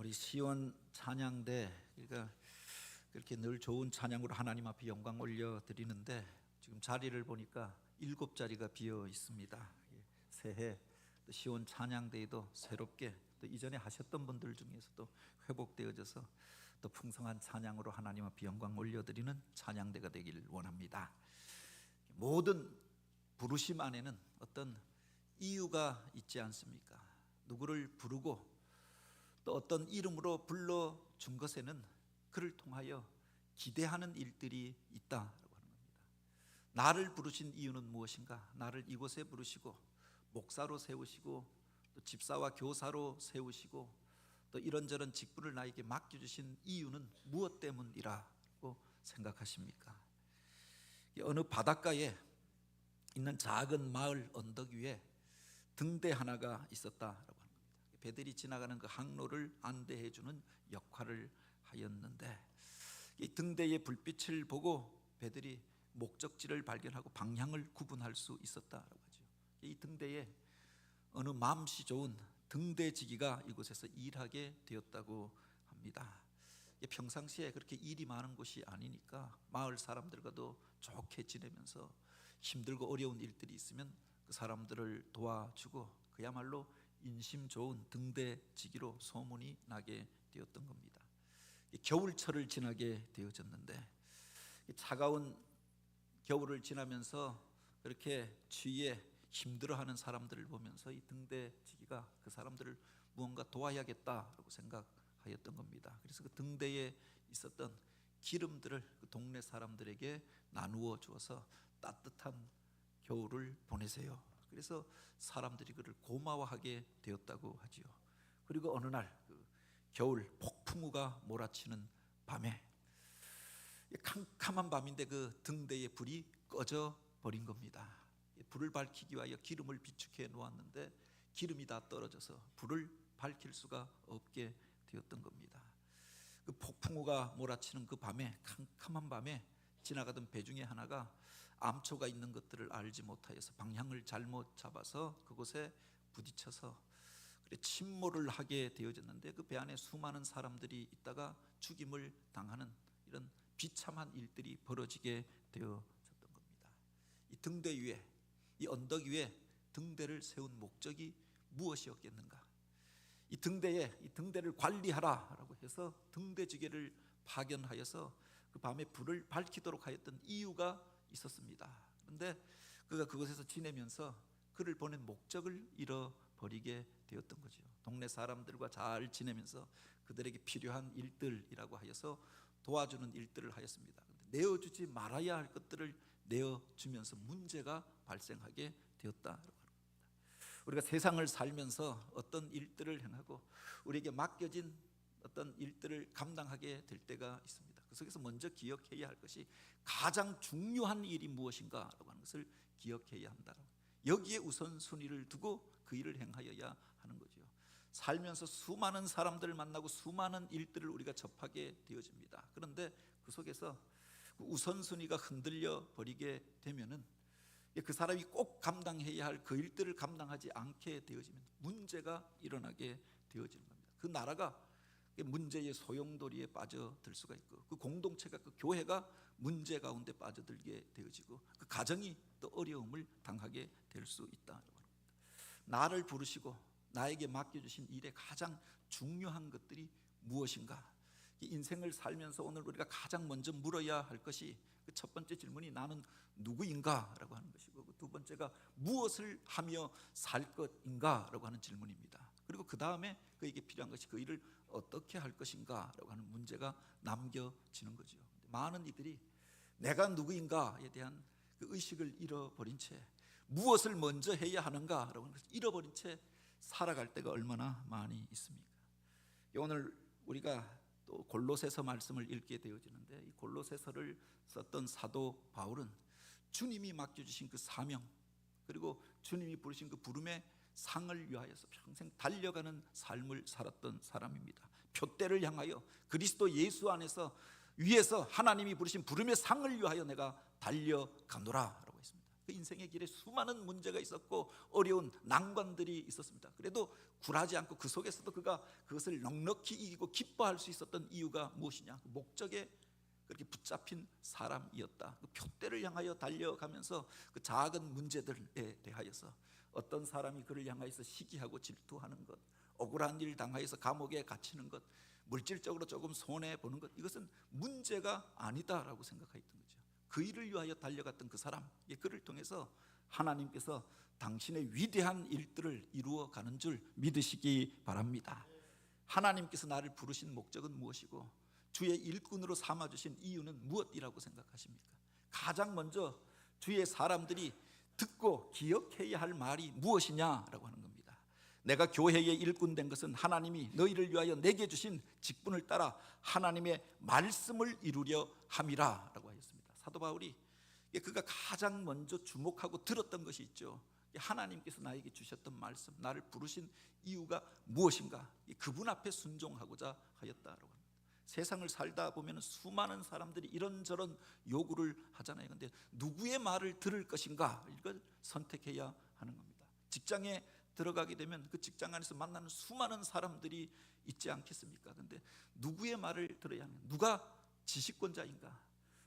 우리 시온 찬양대, 그러니까 그렇게 늘 좋은 찬양으로 하나님 앞에 영광 올려 드리는데 지금 자리를 보니까 7자리가 비어 있습니다. 새해 또 시온 찬양대에도 새롭게 또 이전에 하셨던 분들 중에서도 회복되어져서 또 풍성한 찬양으로 하나님 앞에 영광 올려 드리는 찬양대가 되길 원합니다. 모든 부르심 안에는 어떤 이유가 있지 않습니까? 누구를 부르고 또 어떤 이름으로 불러준 것에는 그를 통하여 기대하는 일들이 있다라고 하는 겁니다. 나를 부르신 이유는 무엇인가? 나를 이곳에 부르시고 목사로 세우시고 또 집사와 교사로 세우시고 또 이런저런 직분을 나에게 맡겨주신 이유는 무엇 때문이라고 생각하십니까? 어느 바닷가에 있는 작은 마을 언덕 위에 등대 하나가 있었다라고 합니다. 배들이 지나가는 그 항로를 안대해 주는 역할을 하였는데 이 등대의 불빛을 보고 배들이 목적지를 발견하고 방향을 구분할 수 있었다라고 하죠. 이 등대에 어느 맘씨 좋은 등대지기가 이곳에서 일하게 되었다고 합니다. 평상시에 그렇게 일이 많은 곳이 아니니까 마을 사람들과도 좋게 지내면서 힘들고 어려운 일들이 있으면 그 사람들을 도와주고 그야말로 인심 좋은 등대지기로 소문이 나게 되었던 겁니다. 겨울철을 지나게 되어졌는데 차가운 겨울을 지나면서 그렇게 추위에 힘들어하는 사람들을 보면서 이 등대지기가 그 사람들을 무언가 도와야겠다라고 생각하였던 겁니다. 그래서 그 등대에 있었던 기름들을 그 동네 사람들에게 나누어 주어서 따뜻한 겨울을 보내세요. 그래서 사람들이 그를 고마워하게 되었다고 하지요. 그리고 어느 날 그 겨울 폭풍우가 몰아치는 밤에 캄캄한 밤인데 그 등대의 불이 꺼져 버린 겁니다. 불을 밝히기 위하여 기름을 비축해 놓았는데 기름이 다 떨어져서 불을 밝힐 수가 없게 되었던 겁니다. 그 폭풍우가 몰아치는 그 밤에 캄캄한 밤에 지나가던 배 중에 하나가 암초가 있는 것들을 알지 못하여서 방향을 잘못 잡아서 그곳에 부딪혀서 침몰을 하게 되어졌는데 그 배 안에 수많은 사람들이 있다가 죽임을 당하는 이런 비참한 일들이 벌어지게 되어졌던 겁니다. 이 등대 위에, 이 언덕 위에 등대를 세운 목적이 무엇이었겠는가? 이 등대를 관리하라라고 해서 등대지기를 파견하여서 그 밤에 불을 밝히도록 하였던 이유가 있었습니다. 그런데 그가 그곳에서 지내면서 그를 보낸 목적을 잃어버리게 되었던 거죠. 동네 사람들과 잘 지내면서 그들에게 필요한 일들이라고 하여서 도와주는 일들을 하였습니다. 내어주지 말아야 할 것들을 내어주면서 문제가 발생하게 되었다라고 합니다. 우리가 세상을 살면서 어떤 일들을 행하고 우리에게 맡겨진 어떤 일들을 감당하게 될 때가 있습니다. 그 속에서 먼저 기억해야 할 것이 가장 중요한 일이 무엇인가라고 하는 것을 기억해야 한다. 여기에 우선순위를 두고 그 일을 행하여야 하는 거죠. 살면서 수많은 사람들을 만나고 수많은 일들을 우리가 접하게 되어집니다. 그런데 그 속에서 우선순위가 흔들려 버리게 되면은 그 사람이 꼭 감당해야 할 그 일들을 감당하지 않게 되어지면 문제가 일어나게 되어지는 겁니다. 그 나라가 문제의 소용돌이에 빠져들 수가 있고 그 공동체가 그 교회가 문제 가운데 빠져들게 되어지고 그 가정이 또 어려움을 당하게 될 수 있다. 나를 부르시고 나에게 맡겨주신 일의 가장 중요한 것들이 무엇인가? 인생을 살면서 오늘 우리가 가장 먼저 물어야 할 것이 그 첫 번째 질문이 나는 누구인가? 라고 하는 것이고 그 두 번째가 무엇을 하며 살 것인가? 라고 하는 질문입니다. 그리고 그 다음에 그에게 필요한 것이 그 일을 어떻게 할 것인가? 라고 하는 문제가 남겨지는 거죠. 많은 이들이 내가 누구인가에 대한 그 의식을 잃어버린 채 무엇을 먼저 해야 하는가? 라고 하는 것을 잃어버린 채 살아갈 때가 얼마나 많이 있습니까? 오늘 우리가 또 골로새서 말씀을 읽게 되어지는데 이 골로새서를 썼던 사도 바울은 주님이 맡겨주신 그 사명 그리고 주님이 부르신 그 부름의 상을 위하여서 평생 달려가는 삶을 살았던 사람입니다. 표대를 향하여 그리스도 예수 안에서 위에서 하나님이 부르신 부름의 상을 위하여 내가 달려가노라 라고 했습니다. 그 인생의 길에 수많은 문제가 있었고 어려운 난관들이 있었습니다. 그래도 굴하지 않고 그 속에서도 그가 그것을 넉넉히 이기고 기뻐할 수 있었던 이유가 무엇이냐? 그 목적에 그렇게 붙잡힌 사람이었다. 그 표대를 향하여 달려가면서 그 작은 문제들에 대하여서 어떤 사람이 그를 향하여서 시기하고 질투하는 것, 억울한 일 당하여서 감옥에 갇히는 것, 물질적으로 조금 손해 보는 것, 이것은 문제가 아니다라고 생각했던 거죠. 그 일을 위하여 달려갔던 그 사람, 그를 통해서 하나님께서 당신의 위대한 일들을 이루어 가는 줄 믿으시기 바랍니다. 하나님께서 나를 부르신 목적은 무엇이고 주의 일꾼으로 삼아주신 이유는 무엇이라고 생각하십니까? 가장 먼저 주의 사람들이 듣고 기억해야 할 말이 무엇이냐라고 하는 겁니다. 내가 교회의 일꾼 된 것은 하나님이 너희를 위하여 내게 주신 직분을 따라 하나님의 말씀을 이루려 함이라 라고 하였습니다. 사도 바울이 그가 가장 먼저 주목하고 들었던 것이 있죠. 하나님께서 나에게 주셨던 말씀, 나를 부르신 이유가 무엇인가, 그분 앞에 순종하고자 하였다라고 합니다. 세상을 살다 보면 수많은 사람들이 이런저런 요구를 하잖아요. 그런데 누구의 말을 들을 것인가, 이걸 선택해야 하는 겁니다. 직장에 들어가게 되면 그 직장 안에서 만나는 수많은 사람들이 있지 않겠습니까? 그런데 누구의 말을 들어야 하는가, 누가 지식권자인가,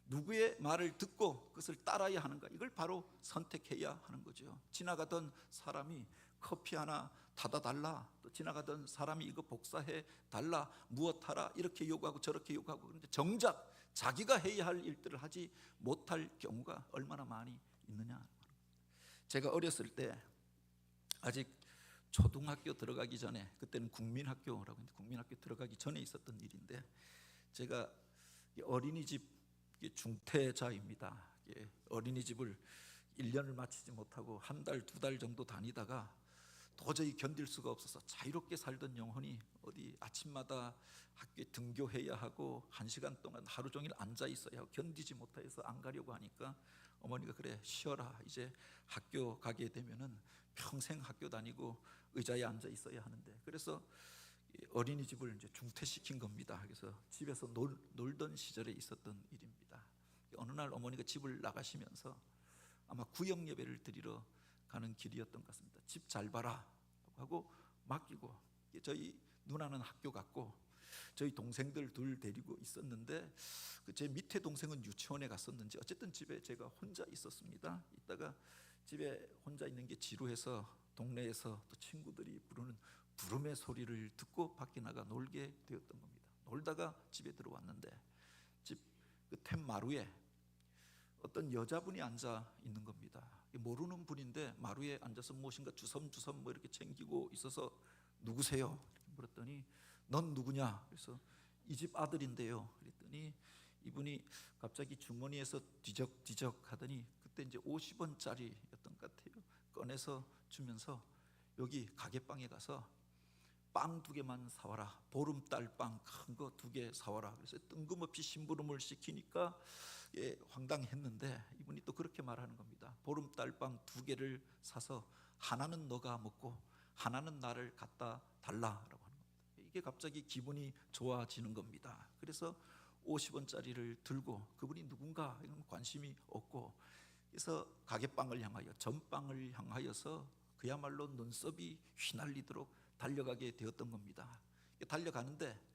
누구의 말을 듣고 그것을 따라야 하는가, 이걸 바로 선택해야 하는 거죠. 지나가던 사람이 커피 하나 타다 달라, 또 지나가던 사람이 이거 복사해 달라, 무엇 하라, 이렇게 요구하고 저렇게 요구하고, 그런데 정작 자기가 해야 할 일들을 하지 못할 경우가 얼마나 많이 있느냐. 제가 어렸을 때 아직 초등학교 들어가기 전에, 그때는 국민학교라고 했는데 국민학교 들어가기 전에 있었던 일인데, 제가 어린이집 중퇴자입니다. 어린이집을 1년을 마치지 못하고 한 달, 두 달 정도 다니다가 도저히 견딜 수가 없어서 자유롭게 살던 영혼이 어디 아침마다 학교에 등교해야 하고 1시간 동안 하루 종일 앉아 있어야 하고 견디지 못해서 안 가려고 하니까 어머니가 그래 쉬어라, 이제 학교 가게 되면은 평생 학교 다니고 의자에 앉아 있어야 하는데, 그래서 어린이집을 이제 중퇴시킨 겁니다. 그래서 집에서 놀던 시절에 있었던 일입니다. 어느 날 어머니가 집을 나가시면서 아마 구역 예배를 드리러 가는 길이었던 것 같습니다. 집 잘 봐라 하고 맡기고, 저희 누나는 학교 갔고 저희 동생들 둘 데리고 있었는데 제 밑에 동생은 유치원에 갔었는지 어쨌든 집에 제가 혼자 있었습니다. 이따가 집에 혼자 있는 게 지루해서 동네에서 또 친구들이 부르는 부름의 소리를 듣고 밖에 나가 놀게 되었던 겁니다. 놀다가 집에 들어왔는데 집 템 마루에 어떤 여자분이 앉아 있는 겁니다. 모르는 분인데 마루에 앉아서 무엇인가 주섬주섬 뭐 이렇게 챙기고 있어서 누구세요? 물었더니 넌 누구냐? 그래서 이 집 아들인데요. 그랬더니 이분이 갑자기 주머니에서 뒤적뒤적 하더니 그때 이제 50원짜리였던 것 같아요. 꺼내서 주면서 여기 가게방에 가서 빵 2개만 사와라. 보름달 빵 큰 거 2개 사와라. 그래서 뜬금없이 심부름을 시키니까 황당했는데 이분이 또 그렇게 말하는 겁니다. 보름달 빵 2개를 사서 하나는 너가 먹고 하나는 나를 갖다 달라라고 하는 겁니다. 이게 갑자기 기분이 좋아지는 겁니다. 그래서 50원짜리를 들고 그분이 누군가 이런 관심이 없고, 그래서 가게방을 향하여 전방을 향하여서 그야말로 눈썹이 휘날리도록 달려가게 되었던 겁니다. 달려가는데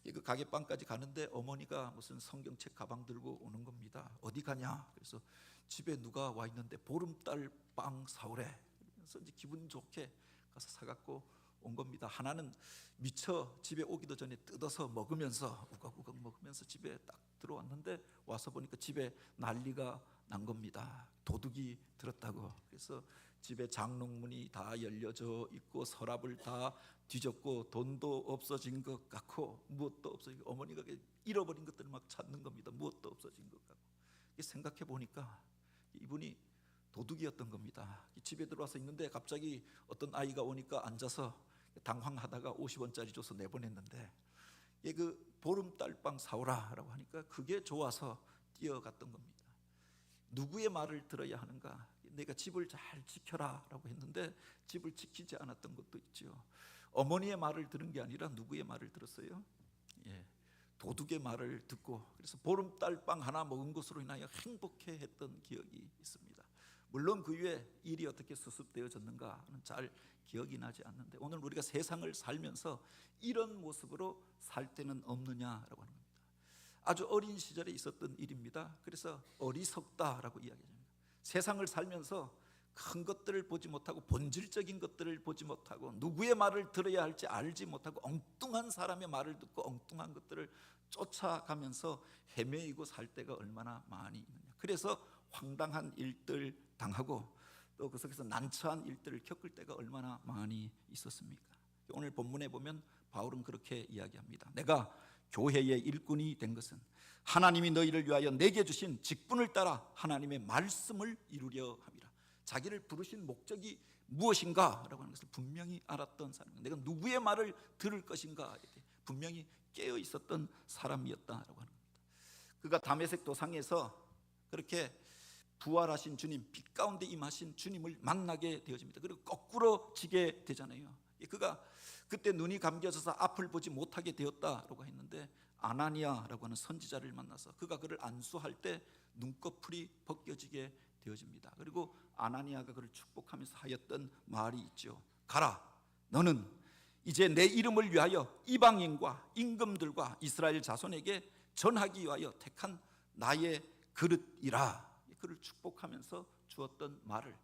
그 가게방까지 가는데 어머니가 무슨 성경책 가방 들고 오는 겁니다. 어디 가냐? 그래서 집에 누가 와 있는데 보름달 빵 사오래. 그래서 이제 기분 좋게 가서 사갖고 온 겁니다. 하나는 미처 집에 오기도 전에 뜯어서 먹으면서 우걱우걱 먹으면서 집에 딱 들어왔는데 와서 보니까 집에 난리가 난 겁니다. 도둑이 들었다고. 그래서 집에 장롱문이 다 열려져 있고 서랍을 다 뒤졌고 돈도 없어진 것 같고 무엇도 없어지고, 어머니가 잃어버린 것들을 막 찾는 겁니다. 무엇도 없어진 것 같고. 생각해 보니까 이분이 도둑이었던 겁니다. 집에 들어와서 있는데 갑자기 어떤 아이가 오니까 앉아서 당황하다가 50원짜리 줘서 내보냈는데 그 보름달빵 사오라라고 하니까 그게 좋아서 뛰어갔던 겁니다. 누구의 말을 들어야 하는가? 내가 집을 잘 지켜라 라고 했는데 집을 지키지 않았던 것도 있죠. 어머니의 말을 들은 게 아니라 누구의 말을 들었어요? 도둑의 말을 듣고, 그래서 보름달빵 하나 먹은 것으로 인하여 행복해 했던 기억이 있습니다. 물론 그 이후에 일이 어떻게 수습되어졌는가는 잘 기억이 나지 않는데, 오늘 우리가 세상을 살면서 이런 모습으로 살 때는 없느냐라고 하는 겁니다. 아주 어린 시절에 있었던 일입니다. 그래서 어리석다라고 이야기합니다. 세상을 살면서 큰 것들을 보지 못하고, 본질적인 것들을 보지 못하고, 누구의 말을 들어야 할지 알지 못하고, 엉뚱한 사람의 말을 듣고 엉뚱한 것들을 쫓아가면서 헤매이고 살 때가 얼마나 많이 있느냐. 그래서 황당한 일들 당하고 또 그 속에서 난처한 일들을 겪을 때가 얼마나 많이 있었습니까? 오늘 본문에 보면 바울은 그렇게 이야기합니다. 내가 교회의 일꾼이 된 것은 하나님이 너희를 위하여 내게 주신 직분을 따라 하나님의 말씀을 이루려 함이라. 자기를 부르신 목적이 무엇인가 라고 하는 것을 분명히 알았던 사람입니다. 내가 누구의 말을 들을 것인가 분명히 깨어 있었던 사람이었다라고 하는 겁니다. 그가 다메섹 도상에서 그렇게 부활하신 주님, 빛 가운데 임하신 주님을 만나게 되어집니다. 그리고 거꾸로 지게 되잖아요. 그가 그때 눈이 감겨져서 앞을 보지 못하게 되었다라고 했는데, 아나니아라고 하는 선지자를 만나서 그가 그를 안수할 때 눈꺼풀이 벗겨지게 되어집니다. 그리고 아나니아가 그를 축복하면서 하였던 말이 있죠. 가라, 너는 이제 내 이름을 위하여 이방인과 임금들과 이스라엘 자손에게 전하기 위하여 택한 나의 그릇이라. 그를 축복하면서 주었던 말을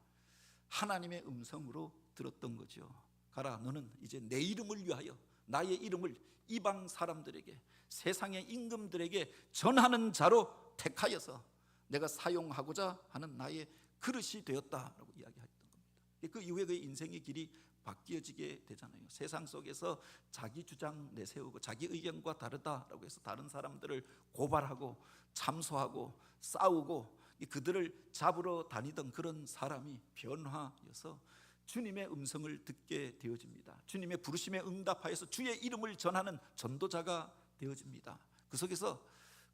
하나님의 음성으로 들었던 거죠. 가라, 너는 이제 내 이름을 위하여 나의 이름을 이방 사람들에게, 세상의 임금들에게 전하는 자로 택하여서 내가 사용하고자 하는 나의 그릇이 되었다라고 이야기했던 겁니다. 그 이후에 그의 인생의 길이 바뀌어지게 되잖아요. 세상 속에서 자기 주장 내세우고 자기 의견과 다르다라고 해서 다른 사람들을 고발하고 참소하고 싸우고 그들을 잡으러 다니던 그런 사람이 변화여서 주님의 음성을 듣게 되어집니다. 주님의 부르심에 응답하여서 주의 이름을 전하는 전도자가 되어집니다. 그 속에서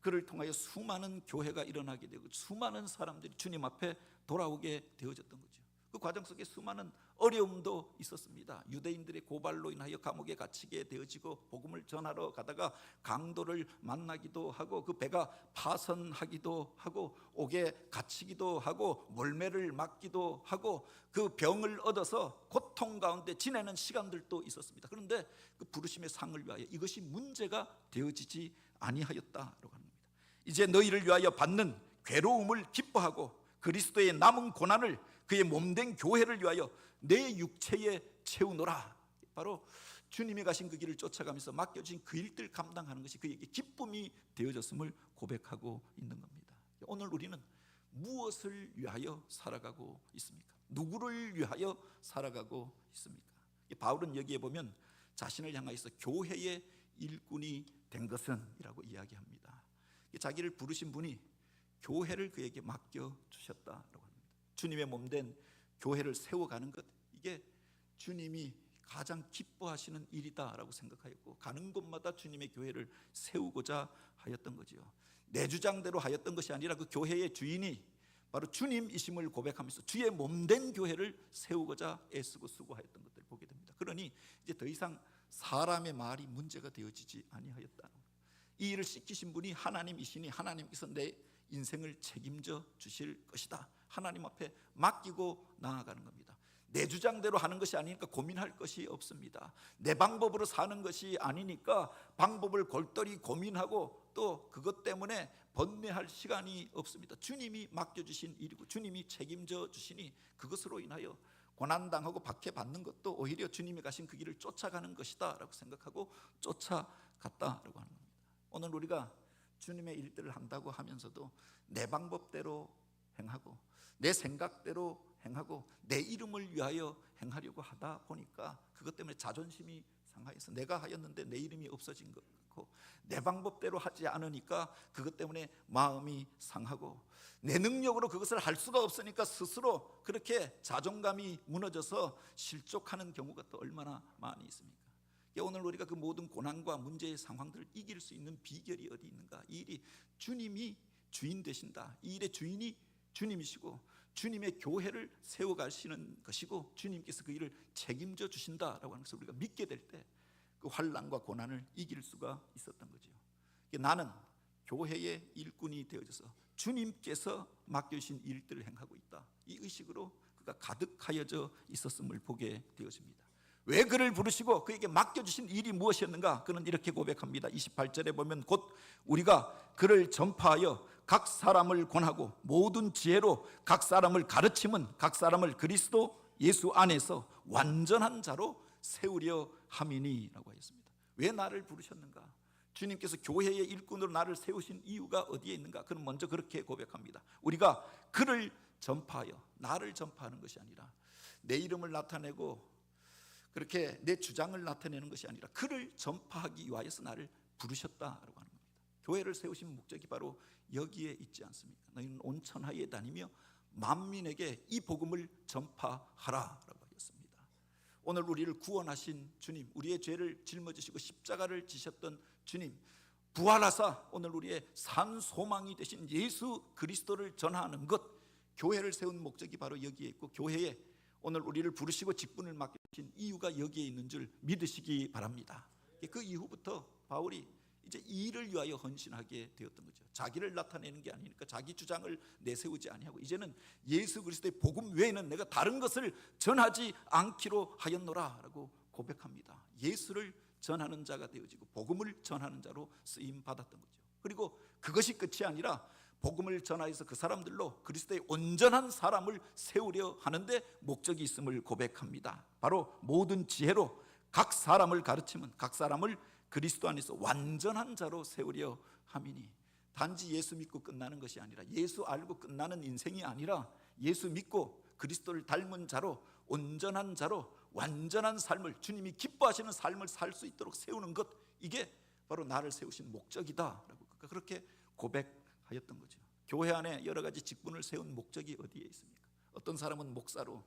그를 통하여 수많은 교회가 일어나게 되고 수많은 사람들이 주님 앞에 돌아오게 되어졌던 거죠. 그 과정 속에 수많은 어려움도 있었습니다. 유대인들의 고발로 인하여 감옥에 갇히게 되어지고, 복음을 전하러 가다가 강도를 만나기도 하고, 그 배가 파선하기도 하고, 옥에 갇히기도 하고, 몰매를 맞기도 하고, 그 병을 얻어서 고통 가운데 지내는 시간들도 있었습니다. 그런데 그 부르심의 상을 위하여 이것이 문제가 되어지지 아니하였다라고 합니다. 이제 너희를 위하여 받는 괴로움을 기뻐하고 그리스도의 남은 고난을 그의 몸된 교회를 위하여 내 육체에 채우노라. 바로 주님이 가신 그 길을 쫓아가면서 맡겨진 그 일들 감당하는 것이 그에게 기쁨이 되어졌음을 고백하고 있는 겁니다. 오늘 우리는 무엇을 위하여 살아가고 있습니까? 누구를 위하여 살아가고 있습니까? 바울은 여기에 보면 자신을 향하여서 교회의 일꾼이 된 것은 이라고 이야기합니다. 자기를 부르신 분이 교회를 그에게 맡겨주셨다라고 합니다. 주님의 몸된 교회를 세워가는 것, 이게 주님이 가장 기뻐하시는 일이다라고 생각하였고, 가는 곳마다 주님의 교회를 세우고자 하였던 거죠. 내 주장대로 하였던 것이 아니라 그 교회의 주인이 바로 주님이심을 고백하면서 주의 몸된 교회를 세우고자 애쓰고 수고하였던 것들을 보게 됩니다. 그러니 이제 더 이상 사람의 말이 문제가 되어지지 아니하였다는 거예요. 이 일을 시키신 분이 하나님이시니 하나님께서 내 인생을 책임져 주실 것이다. 하나님 앞에 맡기고 나아가는 겁니다. 내 주장대로 하는 것이 아니니까 고민할 것이 없습니다. 내 방법으로 사는 것이 아니니까 방법을 골똘히 고민하고 또 그것 때문에 번뇌할 시간이 없습니다. 주님이 맡겨주신 일이고 주님이 책임져 주시니 그것으로 인하여 고난당하고 박해받는 것도 오히려 주님이 가신 그 길을 쫓아가는 것이다 라고 생각하고 쫓아갔다라고 하는 겁니다. 오늘 우리가 주님의 일들을 한다고 하면서도 내 방법대로 행하고 내 생각대로 행하고 내 이름을 위하여 행하려고 하다 보니까 그것 때문에 자존심이 상하여서 내가 하였는데 내 이름이 없어진 것 같고, 내 방법대로 하지 않으니까 그것 때문에 마음이 상하고, 내 능력으로 그것을 할 수가 없으니까 스스로 그렇게 자존감이 무너져서 실족하는 경우가 또 얼마나 많이 있습니까? 오늘 우리가 그 모든 고난과 문제의 상황들을 이길 수 있는 비결이 어디 있는가? 이 일이 주님이 주인 되신다. 이 일의 주인이 주님이시고 주님의 교회를 세워가시는 것이고 주님께서 그 일을 책임져 주신다라고 하는 것을 우리가 믿게 될 때 그 환난과 고난을 이길 수가 있었던 거죠. 나는 교회의 일꾼이 되어져서 주님께서 맡겨주신 일들을 행하고 있다. 이 의식으로 그가 가득하여져 있었음을 보게 되어집니다. 왜 그를 부르시고 그에게 맡겨주신 일이 무엇이었는가? 그는 이렇게 고백합니다. 28절에 보면 곧 우리가 그를 전파하여 각 사람을 권하고 모든 지혜로 각 사람을 가르침은 각 사람을 그리스도 예수 안에서 완전한 자로 세우려 함이니라고 하였습니다. 왜 나를 부르셨는가? 주님께서 교회의 일꾼으로 나를 세우신 이유가 어디에 있는가? 그는 먼저 그렇게 고백합니다. 우리가 그를 전파하여, 나를 전파하는 것이 아니라 내 이름을 나타내고 그렇게 내 주장을 나타내는 것이 아니라 그를 전파하기 위하여서 나를 부르셨다라고 하는 겁니다. 교회를 세우신 목적이 바로 여기에 있지 않습니까? 너희는 온 천하에 다니며 만민에게 이 복음을 전파하라라고 하였습니다. 오늘 우리를 구원하신 주님, 우리의 죄를 짊어지시고 십자가를 지셨던 주님, 부활하사 오늘 우리의 산 소망이 되신 예수 그리스도를 전하는 것, 교회를 세운 목적이 바로 여기에 있고 교회에 오늘 우리를 부르시고 직분을 맡기신 이유가 여기에 있는 줄 믿으시기 바랍니다. 그 이후부터 바울이 이제 이 일을 위하여 헌신하게 되었던 거죠. 자기를 나타내는 게 아니니까 자기 주장을 내세우지 아니하고 이제는 예수 그리스도의 복음 외에는 내가 다른 것을 전하지 않기로 하였노라라고 고백합니다. 예수를 전하는 자가 되어지고 복음을 전하는 자로 쓰임 받았던 거죠. 그리고 그것이 끝이 아니라 복음을 전하여서 그 사람들로 그리스도의 온전한 사람을 세우려 하는데 목적이 있음을 고백합니다. 바로 모든 지혜로 각 사람을 가르치면 각 사람을 그리스도 안에서 완전한 자로 세우려 함이니, 단지 예수 믿고 끝나는 것이 아니라, 예수 알고 끝나는 인생이 아니라 예수 믿고 그리스도를 닮은 자로, 온전한 자로 완전한 삶을, 주님이 기뻐하시는 삶을 살 수 있도록 세우는 것, 이게 바로 나를 세우신 목적이다라고 그렇게 고백하였던 거죠. 교회 안에 여러 가지 직분을 세운 목적이 어디에 있습니까? 어떤 사람은 목사로,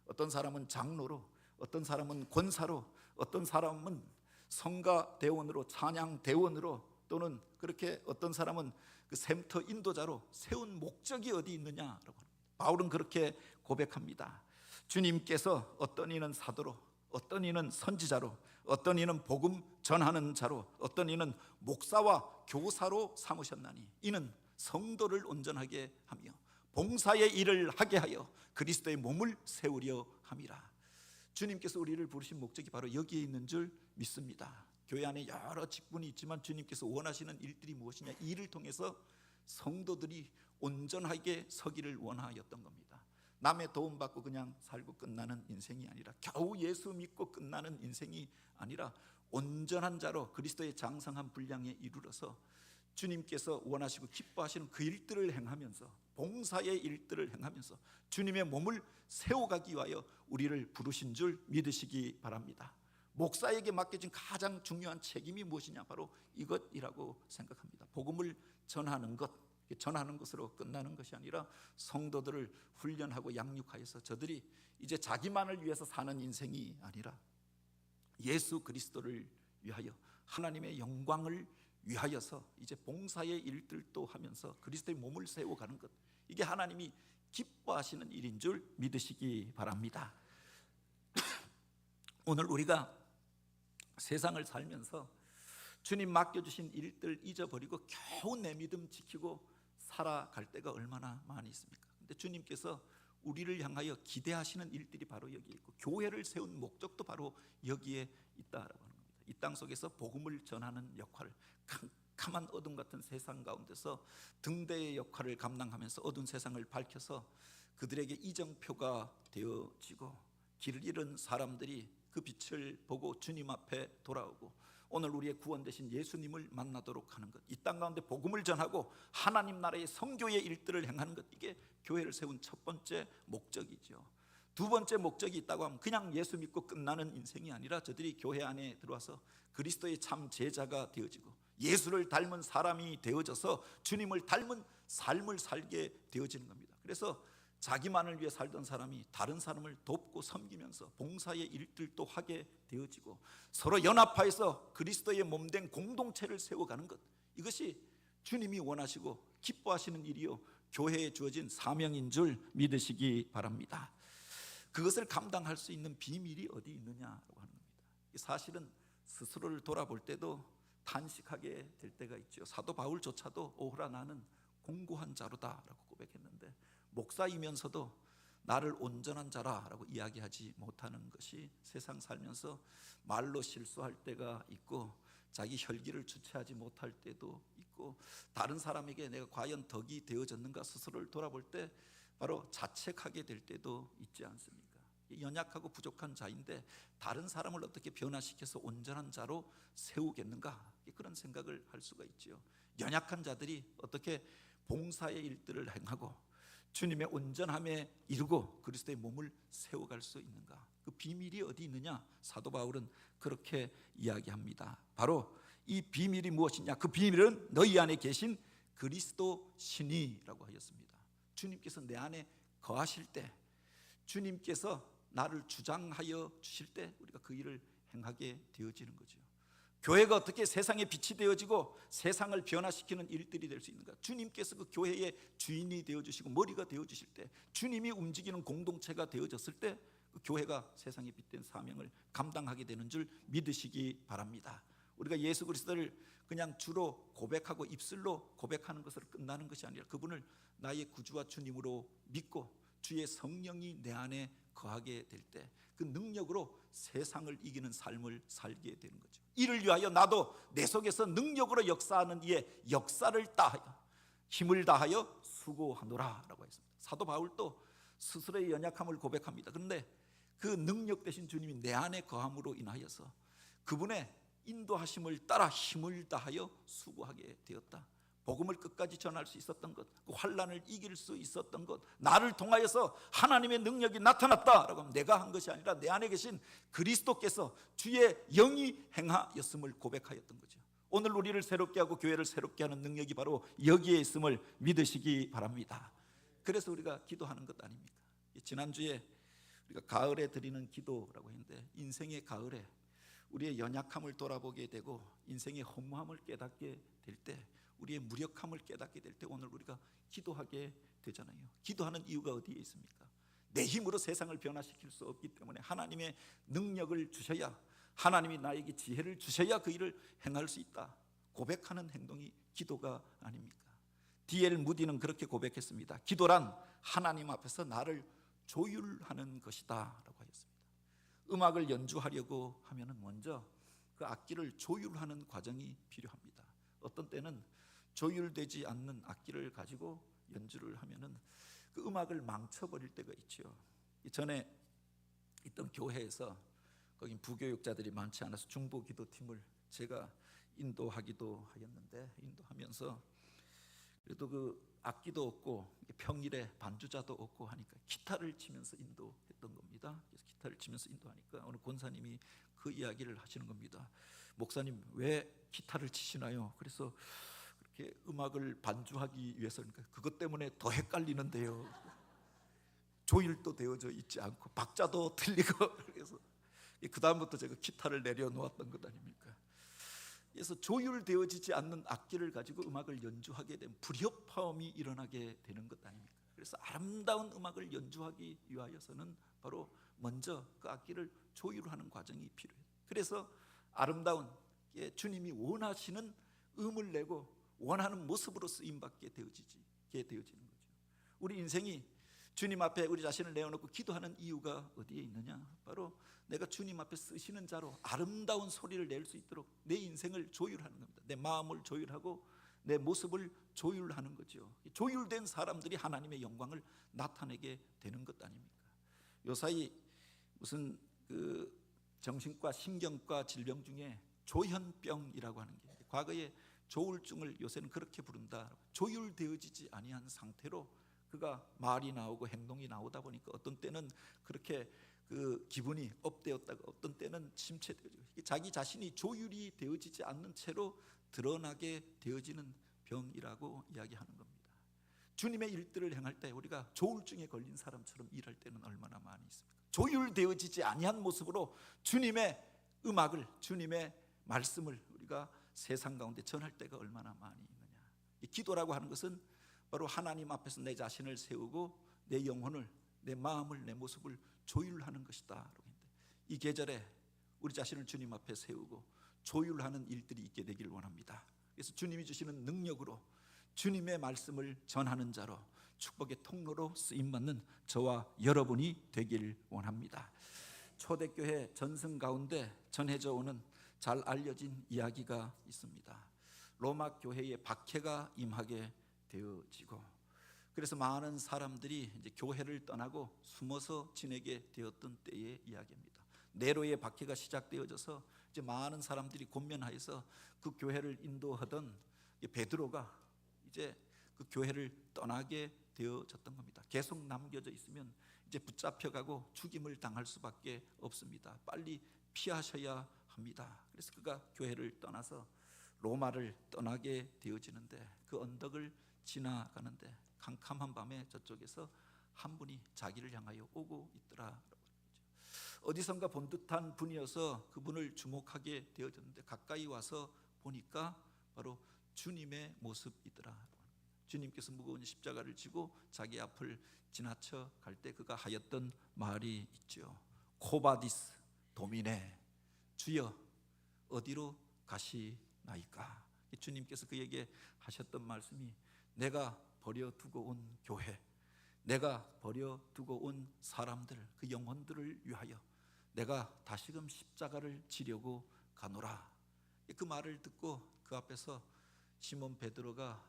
어떤 사람은 장로로, 어떤 사람은 권사로, 어떤 사람은 성가 대원으로, 찬양 대원으로, 또는 그렇게 어떤 사람은 그 샘터 인도자로 세운 목적이 어디 있느냐라고 합니다. 바울은 그렇게 고백합니다. 주님께서 어떤 이는 사도로, 어떤 이는 선지자로, 어떤 이는 복음 전하는 자로, 어떤 이는 목사와 교사로 삼으셨나니 이는 성도를 온전하게 하며 봉사의 일을 하게 하여 그리스도의 몸을 세우려 함이라. 주님께서 우리를 부르신 목적이 바로 여기에 있는 줄 믿습니다. 교회 안에 여러 직분이 있지만 주님께서 원하시는 일들이 무엇이냐? 이 일을 통해서 성도들이 온전하게 서기를 원하였던 겁니다. 남의 도움 받고 그냥 살고 끝나는 인생이 아니라, 겨우 예수 믿고 끝나는 인생이 아니라 온전한 자로 그리스도의 장성한 분량에 이르러서 주님께서 원하시고 기뻐하시는 그 일들을 행하면서, 봉사의 일들을 행하면서 주님의 몸을 세워가기 위하여 우리를 부르신 줄 믿으시기 바랍니다. 목사에게 맡겨진 가장 중요한 책임이 무엇이냐? 바로 이것이라고 생각합니다. 복음을 전하는 것, 전하는 것으로 끝나는 것이 아니라 성도들을 훈련하고 양육하여서 저들이 이제 자기만을 위해서 사는 인생이 아니라 예수 그리스도를 위하여, 하나님의 영광을 위하여서 이제 봉사의 일들도 하면서 그리스도의 몸을 세워가는 것, 이게 하나님이 기뻐하시는 일인 줄 믿으시기 바랍니다. 오늘 우리가 세상을 살면서 주님 맡겨주신 일들 잊어버리고 겨우 내 믿음 지키고 살아갈 때가 얼마나 많이 있습니까? 근데 주님께서 우리를 향하여 기대하시는 일들이 바로 여기에 있고, 교회를 세운 목적도 바로 여기에 있다라고 하는 겁니다. 이 땅 속에서 복음을 전하는 역할을, 캄캄한 어둠 같은 세상 가운데서 등대의 역할을 감당하면서 어두운 세상을 밝혀서 그들에게 이정표가 되어지고, 길을 잃은 사람들이 그 빛을 보고 주님 앞에 돌아오고 오늘 우리의 구원 되신 예수님을 만나도록 하는 것, 이 땅 가운데 복음을 전하고 하나님 나라의 선교의 일들을 행하는 것, 이게 교회를 세운 첫 번째 목적이죠. 두 번째 목적이 있다고 하면 그냥 예수 믿고 끝나는 인생이 아니라 저들이 교회 안에 들어와서 그리스도의 참 제자가 되어지고 예수를 닮은 사람이 되어져서 주님을 닮은 삶을 살게 되어지는 겁니다. 그래서 자기만을 위해 살던 사람이 다른 사람을 돕고 섬기면서 봉사의 일들도 하게 되어지고 서로 연합하여서 그리스도의 몸된 공동체를 세워가는 것, 이것이 주님이 원하시고 기뻐하시는 일이요 교회에 주어진 사명인 줄 믿으시기 바랍니다. 그것을 감당할 수 있는 비밀이 어디 있느냐라고 하는 겁니다. 사실은 스스로를 돌아볼 때도 탄식하게 될 때가 있죠. 사도 바울조차도 오호라 나는 공고한 자로다라고 고백했는데, 목사이면서도 나를 온전한 자라라고 이야기하지 못하는 것이 세상 살면서 말로 실수할 때가 있고, 자기 혈기를 주체하지 못할 때도 있고, 다른 사람에게 내가 과연 덕이 되어졌는가 스스로를 돌아볼 때 바로 자책하게 될 때도 있지 않습니까? 연약하고 부족한 자인데 다른 사람을 어떻게 변화시켜서 온전한 자로 세우겠는가, 그런 생각을 할 수가 있지요. 연약한 자들이 어떻게 봉사의 일들을 행하고 주님의 온전함에 이르고 그리스도의 몸을 세워갈 수 있는가, 그 비밀이 어디 있느냐? 사도 바울은 그렇게 이야기합니다. 바로 이 비밀이 무엇이냐? 그 비밀은 너희 안에 계신 그리스도 신이라고 하였습니다. 주님께서 내 안에 거하실 때, 주님께서 나를 주장하여 주실 때 우리가 그 일을 행하게 되어지는 거죠. 교회가 어떻게 세상의 빛이 되어지고 세상을 변화시키는 일들이 될 수 있는가? 주님께서 그 교회의 주인이 되어주시고 머리가 되어주실 때, 주님이 움직이는 공동체가 되어졌을 때 그 교회가 세상의 빛된 사명을 감당하게 되는 줄 믿으시기 바랍니다. 우리가 예수 그리스도를 그냥 주로 고백하고 입술로 고백하는 것으로 끝나는 것이 아니라 그분을 나의 구주와 주님으로 믿고 주의 성령이 내 안에 거하게 될 때 그 능력으로 세상을 이기는 삶을 살게 되는 거죠. 이를 위하여 나도 내 속에서 능력으로 역사하는 이의 역사를 다하여 힘을 다하여 수고하노라 라고 했습니다. 사도 바울도 스스로의 연약함을 고백합니다. 그런데 그 능력 되신 주님이 내 안에 거함으로 인하여서 그분의 인도하심을 따라 힘을 다하여 수고하게 되었다. 복음을 끝까지 전할 수 있었던 것, 그 환난을 이길 수 있었던 것, 나를 통하여서 하나님의 능력이 나타났다라고 하면 내가 한 것이 아니라 내 안에 계신 그리스도께서 주의 영이 행하였음을 고백하였던 거죠. 오늘 우리를 새롭게 하고 교회를 새롭게 하는 능력이 바로 여기에 있음을 믿으시기 바랍니다. 그래서 우리가 기도하는 것 아닙니까? 지난주에 우리가 가을에 드리는 기도라고 했는데, 인생의 가을에 우리의 연약함을 돌아보게 되고 인생의 허무함을 깨닫게 될 때, 우리의 무력함을 깨닫게 될 때 오늘 우리가 기도하게 되잖아요. 기도하는 이유가 어디에 있습니까? 내 힘으로 세상을 변화시킬 수 없기 때문에 하나님의 능력을 주셔야, 하나님이 나에게 지혜를 주셔야 그 일을 행할 수 있다. 고백하는 행동이 기도가 아닙니까? D.L. 무디는 그렇게 고백했습니다. 기도란 하나님 앞에서 나를 조율하는 것이다 라고 하였습니다. 음악을 연주하려고 하면 먼저 그 악기를 조율하는 과정이 필요합니다. 어떤 때는 조율되지 않는 악기를 가지고 연주를 하면은 그 음악을 망쳐버릴 때가 있죠. 전에 있던 교회에서 거긴 부교육자들이 많지 않아서 중보기도팀을 제가 인도하기도 하였는데, 인도하면서 그래도 그 악기도 없고 평일에 반주자도 없고 하니까 기타를 치면서 인도했던 겁니다. 그래서 기타를 치면서 인도하니까 어느 권사님이 그 이야기를 하시는 겁니다. 목사님 왜 기타를 치시나요? 그래서 그렇게 음악을 반주하기 위해서. 그러니까 그것 때문에 더 헷갈리는데요. 조율도 되어져 있지 않고 박자도 틀리고. 그래서 그 다음부터 제가 기타를 내려놓았던 것 아닙니까? 그래서 조율되어지지 않는 악기를 가지고 음악을 연주하게 되면 불협화음이 일어나게 되는 것 아닙니까? 그래서 아름다운 음악을 연주하기 위하여서는 바로 먼저 그 악기를 조율하는 과정이 필요해요. 그래서 아름다운 주님이 원하시는 음을 내고 원하는 모습으로 쓰임받게 되어지는 거죠. 우리 인생이 주님 앞에 우리 자신을 내어놓고 기도하는 이유가 어디에 있느냐? 바로 내가 주님 앞에 쓰시는 자로 아름다운 소리를 낼 수 있도록 내 인생을 조율하는 겁니다. 내 마음을 조율하고 내 모습을 조율하는 거죠. 조율된 사람들이 하나님의 영광을 나타내게 되는 것 아닙니까? 요사이 무슨 그 정신과 신경과 질병 중에 조현병이라고 하는 게, 과거에 조울증을 요새는 그렇게 부른다. 조율되어지지 아니한 상태로 그가 말이 나오고 행동이 나오다 보니까 어떤 때는 그렇게 그 기분이 업되었다가 어떤 때는 침체되어지고, 자기 자신이 조율이 되어지지 않는 채로 드러나게 되어지는 병이라고 이야기하는 겁니다. 주님의 일들을 행할 때 우리가 조울증에 걸린 사람처럼 일할 때는 얼마나 많이 있습니까? 조율되어지지 아니한 모습으로 주님의 음악을, 주님의 말씀을 우리가 세상 가운데 전할 때가 얼마나 많이 있느냐. 이 기도라고 하는 것은 바로 하나님 앞에서 내 자신을 세우고 내 영혼을, 내 마음을, 내 모습을 조율하는 것이다. 이 계절에 우리 자신을 주님 앞에 세우고 조율하는 일들이 있게 되기를 원합니다. 그래서 주님이 주시는 능력으로 주님의 말씀을 전하는 자로 축복의 통로로 쓰임받는 저와 여러분이 되길 원합니다. 초대교회 전승 가운데 전해져 오는 잘 알려진 이야기가 있습니다. 로마 교회에 박해가 임하게 되어지고, 그래서 많은 사람들이 이제 교회를 떠나고 숨어서 지내게 되었던 때의 이야기입니다. 네로의 박해가 시작되어져서 이제 많은 사람들이 권면하여서 그 교회를 인도하던 베드로가 이제 그 교회를 떠나게 되어졌던 겁니다. 계속 남겨져 있으면 이제 붙잡혀가고 죽임을 당할 수밖에 없습니다. 빨리 피하셔야 합니다. 그래서 그가 교회를 떠나서 로마를 떠나게 되어지는데, 그 언덕을 지나가는데 캄캄한 밤에 저쪽에서 한 분이 자기를 향하여 오고 있더라. 어디선가 본 듯한 분이어서 그분을 주목하게 되어졌는데, 가까이 와서 보니까 바로 주님의 모습이더라. 주님께서 무거운 십자가를 지고 자기 앞을 지나쳐 갈 때 그가 하였던 말이 있죠. 코바디스 도미네, 주여 어디로 가시나이까. 주님께서 그에게 하셨던 말씀이, 내가 버려두고 온 교회, 내가 버려두고 온 사람들, 그 영혼들을 위하여 내가 다시금 십자가를 지려고 가노라. 그 말을 듣고 그 앞에서 시몬 베드로가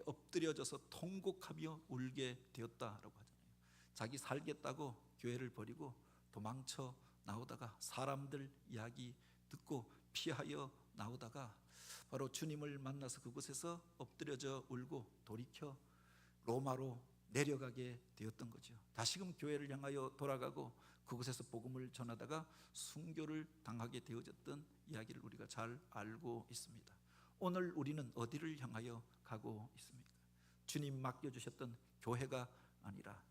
엎드려져서 통곡하며 울게 되었다라고 하잖아요. 자기 살겠다고 교회를 버리고 도망쳐 나오다가 사람들 이야기 듣고 피하여 나오다가 바로 주님을 만나서 그곳에서 엎드려져 울고 돌이켜 로마로 내려가게 되었던 거죠. 다시금 교회를 향하여 돌아가고 그곳에서 복음을 전하다가 순교를 당하게 되어졌던 이야기를 우리가 잘 알고 있습니다. 오늘 우리는 어디를 향하여 가고 있습니까? 주님 맡겨주셨던 교회가 아니라,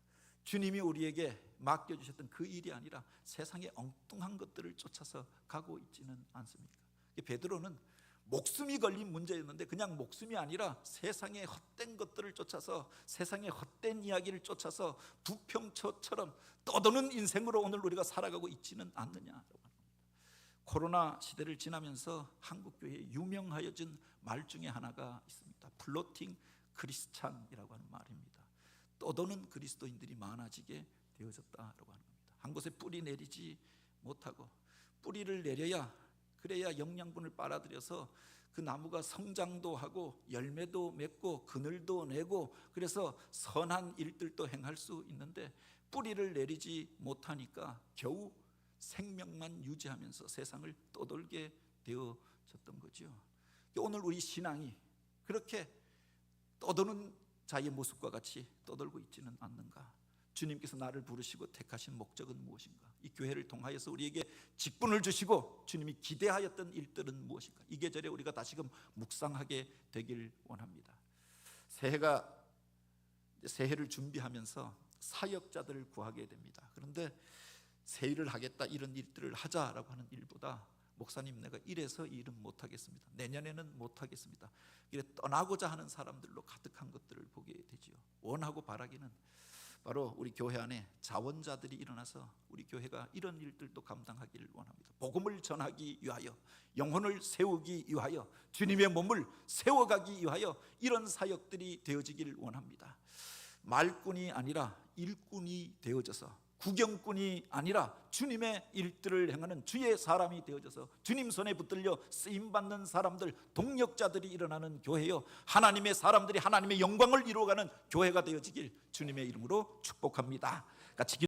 주님이 우리에게 맡겨주셨던 그 일이 아니라 세상의 엉뚱한 것들을 쫓아서 가고 있지는 않습니까? 베드로는 목숨이 걸린 문제였는데 그냥 목숨이 아니라 세상의 헛된 것들을 쫓아서, 세상의 헛된 이야기를 쫓아서 부평초처럼 떠도는 인생으로 오늘 우리가 살아가고 있지는 않느냐라고 합니다. 코로나 시대를 지나면서 한국교회에 유명하여진 말 중에 하나가 있습니다. 플로팅 크리스찬이라고 하는 말입니다. 떠도는 그리스도인들이 많아지게 되어졌다라고 하는 겁니다. 한 곳에 뿌리 내리지 못하고, 뿌리를 내려야, 그래야 영양분을 빨아들여서 그 나무가 성장도 하고 열매도 맺고 그늘도 내고, 그래서 선한 일들도 행할 수 있는데 뿌리를 내리지 못하니까 겨우 생명만 유지하면서 세상을 떠돌게 되어졌던 거죠. 오늘 우리 신앙이 그렇게 떠도는 자의 모습과 같이 떠돌고 있지는 않는가? 주님께서 나를 부르시고 택하신 목적은 무엇인가? 이 교회를 통하여서 우리에게 직분을 주시고 주님이 기대하였던 일들은 무엇인가? 이 계절에 우리가 다시금 묵상하게 되길 원합니다. 새해를 준비하면서 사역자들을 구하게 됩니다. 그런데 새일을 하겠다, 이런 일들을 하자라고 하는 일보다, 목사님 내가 이래서 이 일은 못하겠습니다, 내년에는 못하겠습니다, 이래 떠나고자 하는 사람들로 가득한 것들을 보게 되지요. 원하고 바라기는 바로 우리 교회 안에 자원자들이 일어나서 우리 교회가 이런 일들도 감당하기를 원합니다. 복음을 전하기 위하여, 영혼을 세우기 위하여, 주님의 몸을 세워가기 위하여 이런 사역들이 되어지기를 원합니다. 말꾼이 아니라 일꾼이 되어져서, 구경꾼이 아니라 주님의 일들을 행하는 주의 사람이 되어져서 주님 손에 붙들려 쓰임받는 사람들, 동력자들이 일어나는 교회요, 하나님의 사람들이 하나님의 영광을 이루어가는 교회가 되어지길 주님의 이름으로 축복합니다. 같이